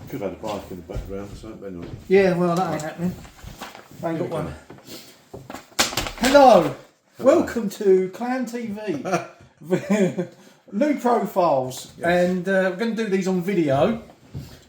Could have had a bike in the background, so anyway. Yeah, well, that ain't happening. I ain't got one. Hello. Welcome to Clan TV. New profiles. Yes. And we're going to do these on video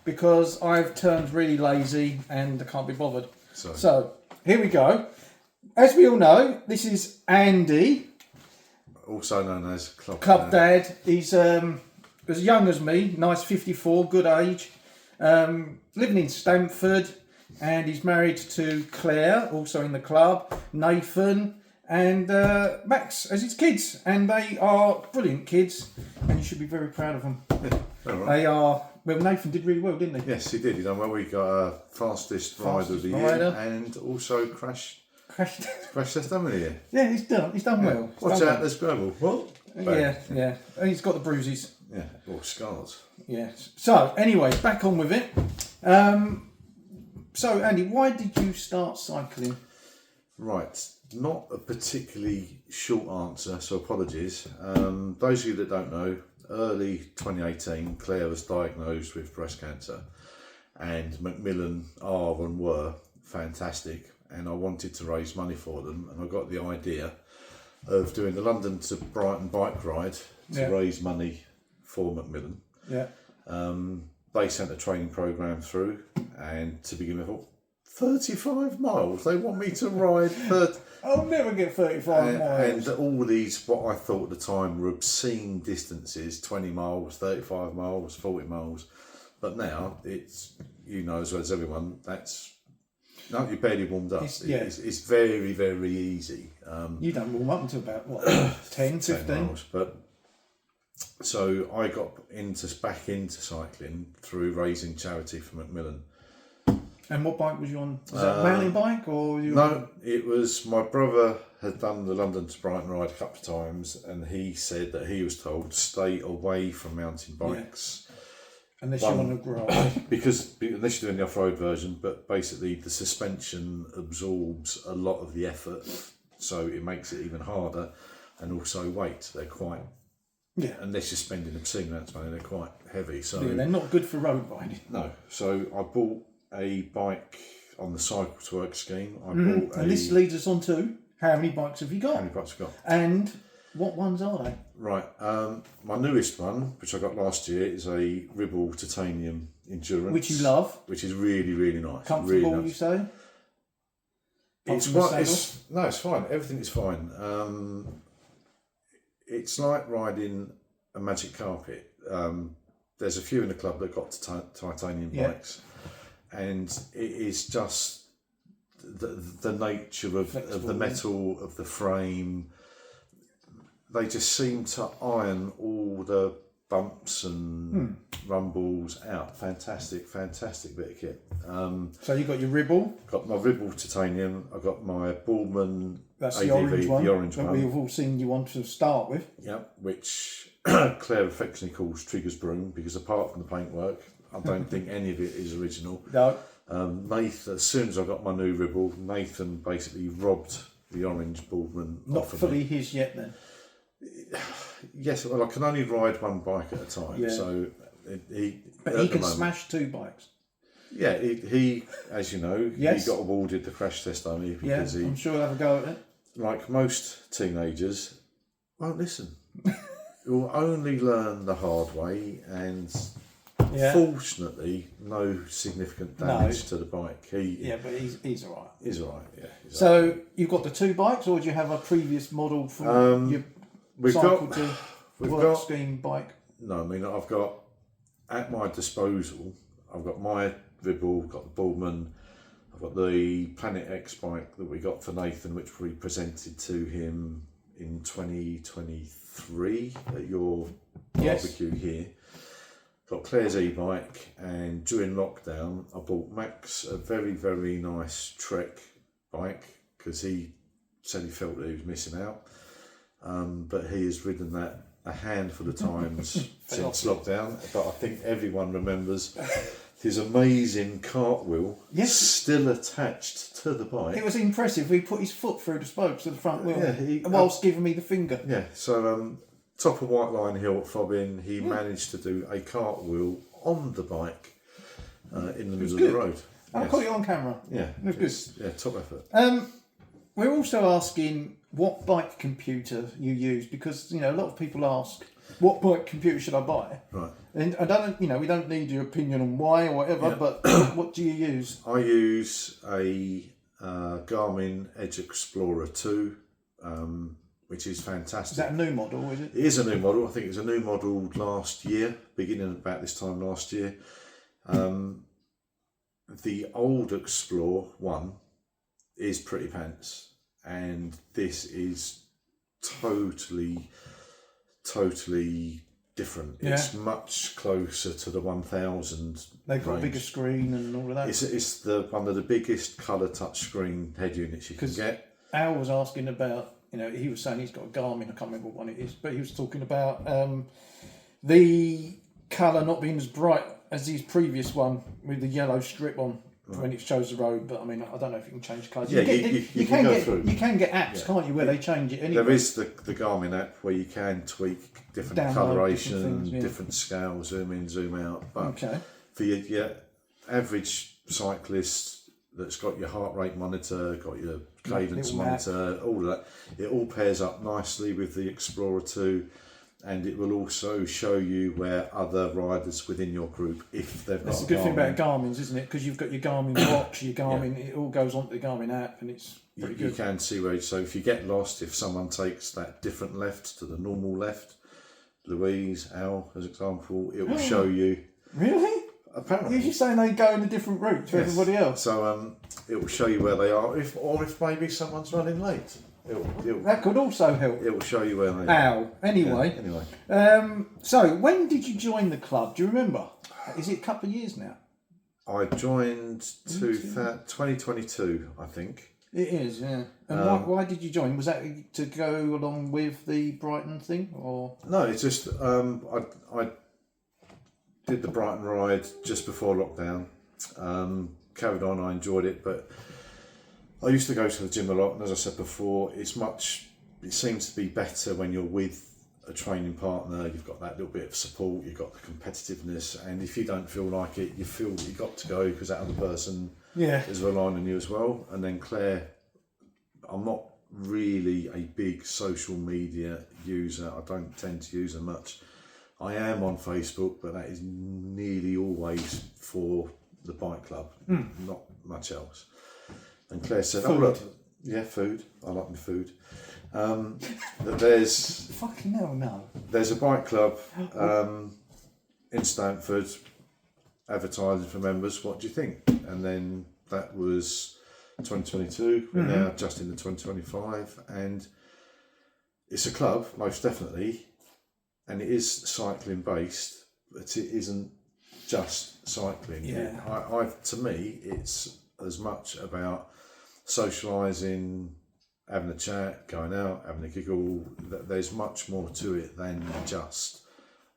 because I've turned really lazy and I can't be bothered. So, here we go. As we all know, this is Andy. Also known as Club Dad. He's as young as me, nice 54, good age. Living in Stamford, and he's married to Claire, also in the club, Nathan, and Max as his kids. And they are brilliant kids, and you should be very proud of them. Yeah, right. They are. Well, Nathan did really well, didn't he? Yes, he did. He done well. We got a fastest rider of the year, and also crash test dummy of the year. Yeah, he's done well. Watch out, there's gravel. What? Yeah. And he's got the bruises. Yeah, or scars. Yes. So, anyway, back on with it. So, Andy, why did you start cycling? Right, not a particularly short answer, so apologies. Those of you that don't know, early 2018, Claire was diagnosed with breast cancer, and Macmillan are and were fantastic, and I wanted to raise money for them, and I got the idea of doing the London to Brighton bike ride to raise money for Macmillan. Yeah. They sent a training program through, and to begin with, 35 miles. They want me to ride 30. I'll never get 35 miles. And all these, what I thought at the time were obscene distances: 20 miles, 35 miles, 40 miles. But now it's, you know as well as everyone, that's no, you're barely warmed up. It's very, very easy. You don't warm up until about what 10, 15 miles, but. So I got back into cycling through raising charity for Macmillan. And what bike was you on? Was that a mountain bike or you? No, it was my brother had done the London to Brighton ride a couple of times, and he said that he was told to stay away from mountain bikes. Yeah. Unless you want to grow. Because unless you're doing the off-road version, but basically the suspension absorbs a lot of the effort, so it makes it even harder, and also weight. They're quite. Yeah. Unless you're spending obscene amounts of money, they're quite heavy. So they're not good for road riding. No. So I bought a bike on the Cycle to Work scheme. And this leads us on to how many bikes have you got? How many bikes have I got? And what ones are they? Right. My newest one, which I got last year, is a Ribble Titanium Endurance. Which you love. Which is really, really nice. Comfortable, really nice. You say? It's fine. Everything is fine. It's like riding a magic carpet. There's a few in the club that got titanium bikes, and it is just the nature of the metal of the frame. They just seem to iron all the bumps and rumbles out. Fantastic bit of kit. So you got your Ribble? Got my Ribble Titanium. I got my Baldman. That's ADV, the orange one. The orange one. We've all seen you want to start with. Yeah, which Claire affectionately calls Trigger's Broom, because apart from the paintwork, I don't think any of it is original. No. Nathan, as soon as I got my new Ribble, Nathan basically robbed the orange Baldman off of me. Not fully his yet then? Yes, well, I can only ride one bike at a time. Yeah. So he can smash two bikes. Yeah, he as you know, he got awarded the crash test dummy because I'm sure he'll have a go at it. Like most teenagers, won't listen. You'll only learn the hard way, and fortunately, no significant damage to the bike. But he's all right. He's all right. Yeah. So you've got the two bikes, or do you have a previous model from your work scheme bike? No, I mean I've got at my disposal. I've got my Ribble, got the Baldman. I've got the Planet X bike that we got for Nathan, which we presented to him in 2023 at your barbecue here. Got Claire's e-bike, and during lockdown I bought Max a very, very nice Trek bike because he said he felt that he was missing out. But he has ridden that a handful of times since lockdown. But I think everyone remembers his amazing cartwheel still attached to the bike. It was impressive. He put his foot through the spokes of the front wheel whilst giving me the finger. Yeah, so top of White Line Hill at Fobbin, he managed to do a cartwheel on the bike in the middle of good. the road. I'll Yes. call you on camera. Yeah, It was it's- yeah, top effort. We're also asking what bike computer you use, because a lot of people ask, what bike computer should I buy? Right. And I don't, we don't need your opinion on why or whatever, Yeah. but what do you use? I use a Garmin Edge Explorer 2, which is fantastic. Is that a new model, is it? It is a new model. I think it was a new model last year, beginning about this time last year. The old Explorer 1 is pretty pants, and this is totally different. Yeah. It's much closer to the 1000. They've got a range. bigger screen and all of that. It's one of the biggest colour touchscreen head units you can get. Al was asking about, he was saying he's got a Garmin, I can't remember what one it is, but he was talking about the colour not being as bright as his previous one with the yellow strip on when it shows the road. But I mean, I don't know if you can change colours. Yeah, you can go through. You can get apps, can't you, where they change it anyway? There is the Garmin app where you can tweak different Download coloration, different things, different scale, zoom in, zoom out. But Okay. for your average cyclist that's got your heart rate monitor, got your cadence little map. monitor, all of that, it all pairs up nicely with the Explorer 2, and it will also show you where other riders within your group, if they've got That's a the good thing Garmin. about Garmin's, isn't it? Because you've got your Garmin watch, your Garmin, it all goes onto the Garmin app, and it's pretty You good. can see where, so if you get lost, if someone takes that different left to the normal left, Louise, Al, as example, it will show you. Really? Apparently. You're saying they go in a different route to everybody else? So it will show you where they are, if maybe someone's running late. That could also help. It will show you where they are. Al. Anyway. Yeah, anyway. So, when did you join the club? Do you remember? Is it a couple of years now? I joined 2022, I think. It is, yeah. And why did you join? Was that to go along with the Brighton thing, or? No, it's just I did the Brighton ride just before lockdown. Carried on, I enjoyed it, but I used to go to the gym a lot, and as I said before, it seems to be better when you're with a training partner. You've got that little bit of support, you've got the competitiveness, and if you don't feel like it, you feel that you've got to go because that other person is relying on you as well. And then Claire, I'm not really a big social media user. I don't tend to use them much. I am on Facebook, but that is nearly always for the bike club, not much else. And Claire said, Food. "Oh look, yeah, food. I like my food." That there's Fucking hell, no. there's a bike club in Stamford advertising for members. What do you think? And then that was 2022. We're now just in the 2025, and it's a club, most definitely, and it is cycling based, but it isn't just cycling. Yeah. To me, it's as much about socialising, having a chat, going out, having a giggle. There's much more to it than just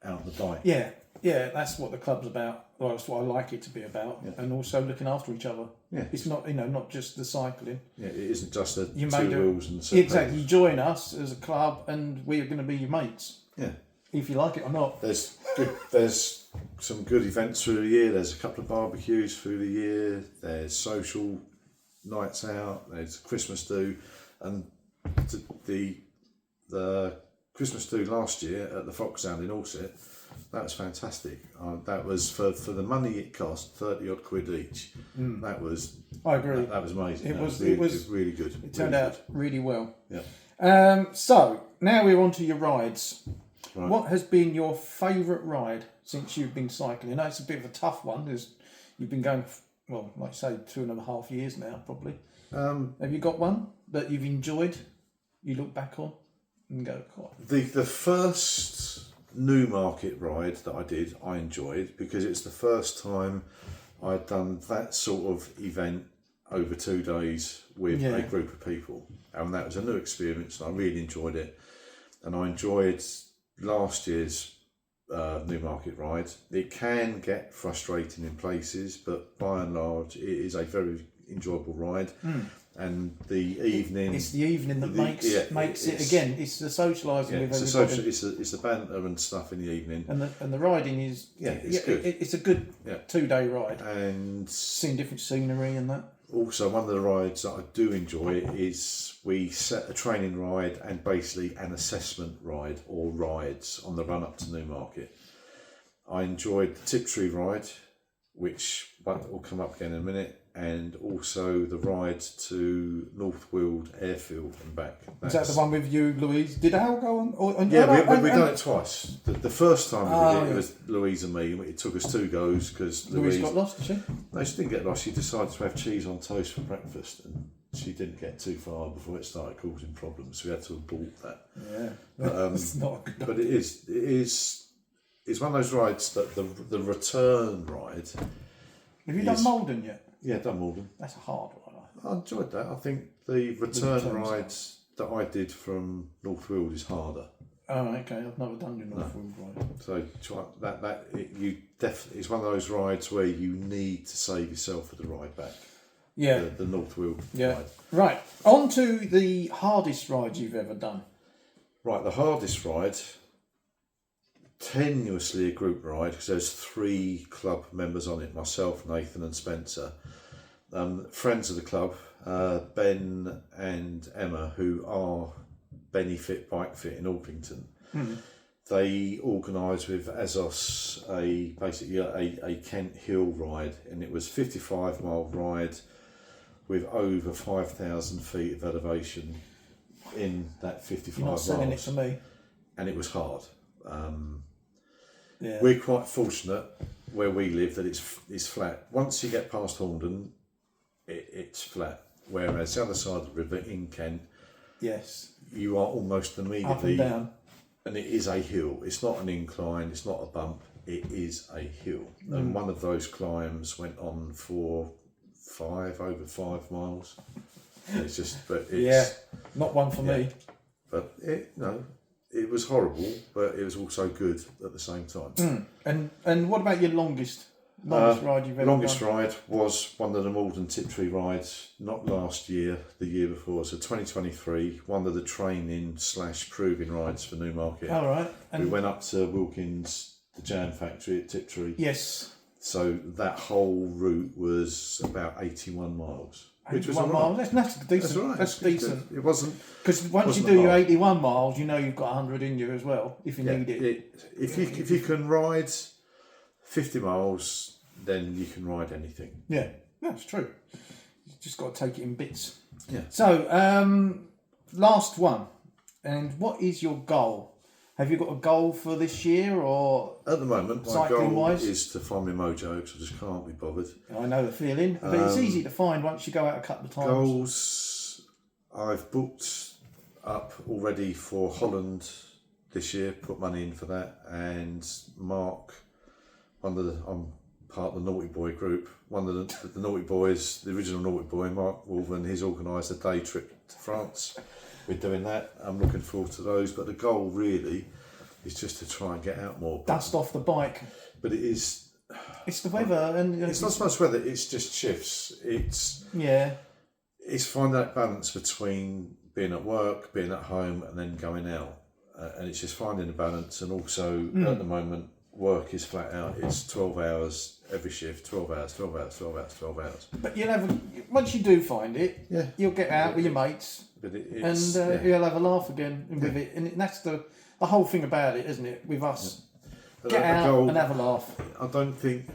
out the bike. Yeah, that's what the club's about. Well, that's what I like it to be about, and also looking after each other. Yeah. It's not, not just the cycling. Yeah, it isn't just the You two made wheels and exactly. You join us as a club, and we are going to be your mates. Yeah. If you like it or not. There's some good events through the year. There's a couple of barbecues through the year. There's social nights out. There's Christmas do, and the Christmas do last year at the Foxhound in Alsett. That was fantastic. That was for the money it cost, 30 odd quid each. That was. I agree. That was amazing. It was really good. It turned out really well. Yeah. So now we're on to your rides. Right. What has been your favourite ride since you've been cycling? I know it's a bit of a tough one because you've been going, well, like I say, 2.5 years now, probably. Have you got one that you've enjoyed? You look back on and go, God. The first Newmarket ride that I did, I enjoyed because it's the first time I'd done that sort of event over 2 days with a group of people, and that was a new experience, and I really enjoyed it. And I enjoyed last year's Newmarket ride. It can get frustrating in places, but by and large, it is a very, enjoyable ride. And the evening, It's the evening that makes it again. It's the socialising with it's everybody. it's the banter and stuff in the evening. And the riding is it's good. It's a good 2-day ride. And Seeing different scenery and that. also, one of the rides that I do enjoy is we set a training ride and basically an assessment ride or rides on the run up to Newmarket. I enjoyed the Tiptree ride, which will come up again in a minute, and also the ride to North Weald Airfield and back. Is that the one with you, Louise? Did Al go on? We've done it twice. The first time we did it, it was Louise and me. It took us 2 goes because Louise got lost, did she? No, she didn't get lost. She decided to have cheese on toast for breakfast, and she didn't get too far before it started causing problems. So we had to abort that. Yeah, it's not a good. But it's one of those rides that the return ride. Have you done Malden yet? Yeah, done Malden. That's a hard one. I enjoyed that. I think the return rides that I did from North Weald is harder. Oh, okay. I've never done the North Weald ride. So try that. You definitely, it's one of those rides where you need to save yourself for the ride back. Yeah. The North Weald ride. Right. On to the hardest ride you've ever done. Right, the hardest ride. Tenuously a group ride because there's 3 club members on it, myself, Nathan and Spencer, friends of the club, Ben and Emma, who are Benny Fit Bike Fit in Orpington. They organised with Azos a Kent Hill ride, and it was 55-mile ride with over 5,000 feet of elevation in that 55 You're not miles. selling it to me. And it was hard. Yeah. We're quite fortunate where we live that it's flat. Once you get past Horndon, it's flat. Whereas the other side of the river in Kent, yes, you are almost immediately up and down. And it is a hill. It's not an incline. It's not a bump. It is a hill. And one of those climbs went on for over 5 miles. It's just, not one for me. But it was horrible, but it was also good at the same time. And what about your longest ride you've ever Longest done? ride was one of the Malden Tiptree rides, not last year, the year before. So 2023, one of the training / proving rides for Newmarket. All right. We went up to Wilkins, the jam factory at Tiptree. Yes. So that whole route was about 81 miles. Which was 81 miles. That's decent. That's right. That's decent. It wasn't. Because once you do your 81 miles, you know you've got 100 in you as well, if you need it. If you can ride 50 miles, then you can ride anything. Yeah, that's true. You've just got to take it in bits. Yeah. So, last one. And what is your goal? Have you got a goal for this year, or at the moment, my goal is to find my mojo because I just can't be bothered. I know the feeling, but it's easy to find once you go out a couple of times. Goals, I've booked up already for Holland this year, put money in for that, and Mark, I'm part of the Naughty Boy group, one of the Naughty Boys, the original Naughty Boy, Mark Wolven, he's organised a day trip to France. We're doing that. I'm looking forward to those. But the goal really is just to try and get out more. Dust off the bike. But it is. It's the weather, and it's not so much weather. It's just shifts. It's finding that balance between being at work, being at home, and then going out. And it's just finding a balance. And also at the moment, work is flat out. It's 12 hours every shift. 12 hours, 12 hours, 12 hours, 12 hours. But you'll have once you do find it, you'll get out with your mates. But you'll have a laugh again with it, and that's the whole thing about it, isn't it? With us, get out and have a laugh. I don't think.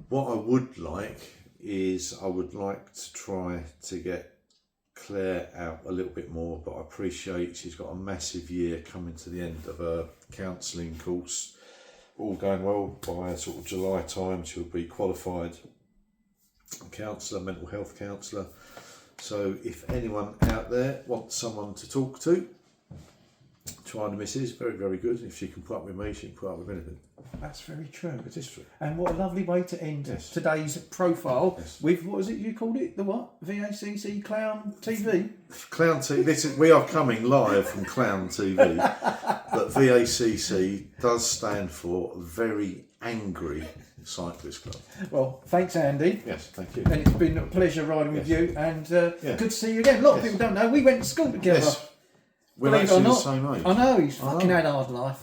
What I would like is I would like to try to get Claire out a little bit more, but I appreciate she's got a massive year coming to the end of her counselling course. All going well, by sort of July time she'll be qualified counsellor, mental health counsellor. So if anyone out there wants someone to talk to, try the missus, very, very good. If she can put up with me, she can put up with anything. That's very true. It is true. And what a lovely way to end today's profile with, what was it you called it? The what? VACC Clown TV? Clown TV. We are coming live from Clown TV. But VACC does stand for Very Angry Cyclist Club. Well, thanks, Andy. Yes, thank you. And it's been a pleasure riding with Yes. you, and good to see you again. A lot of Yes. people don't know we went to school together. Yes, we're Believe it or actually the not. same age. I know, he's fucking had a hard life.